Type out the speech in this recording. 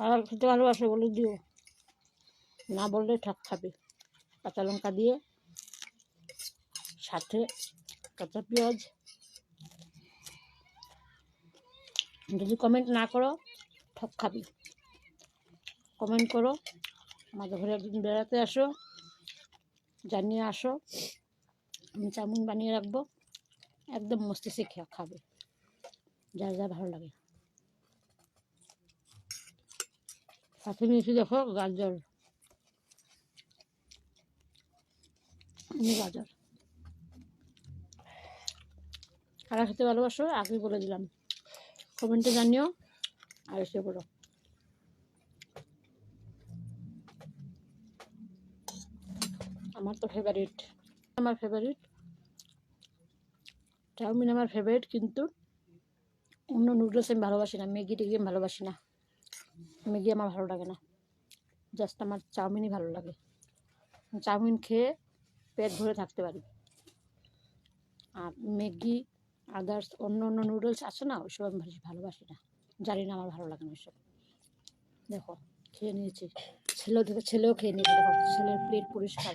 আর খেতে ভালোবাসে বলে দিও, না বললে ঠক খাবে। কাঁচা লঙ্কা দিয়ে, সাথে কাঁচা পেঁয়াজ। যদি কমেন্ট না করো ঠক খাবি। কমেন্ট করো, আমাদের ঘরে একদিন বেড়াতে আসো, জানিয়ে আসো, আমি চাউমিন বানিয়ে রাখবো, একদম মস্তিষ্কে খাবে, যার যা ভালো লাগে। সাথে নিয়েছি দেখো গাজর, গাজর। কারা খেতে ভালোবাসো আগে বলে দিলাম, কমেন্টে জানিও আর এসে করো। আমার তো ফেভারিট, আমার ফেভারিট চাউমিন, আমার ফেভারিট। কিন্তু অন্য নুডলস আমি ভালোবাসি না, ম্যাগি টেগি আমি ভালোবাসি না, ম্যাগি আমার ভালো লাগে না, জাস্ট আমার চাউমিনই ভালো লাগে। চাউমিন খেয়ে পেট ভরে থাকতে পারি। আর ম্যাগি আদার্স অন্য অন্য নুডলস আছে না, ওইসব আমি ভালোবাসি না, জানি না, আমার ভালো লাগে না ওইসব। দেখো খেয়ে নিয়েছি, ছেলেও খেয়ে নিয়েছি, দেখো ছেলের প্লেট পরিষ্কার।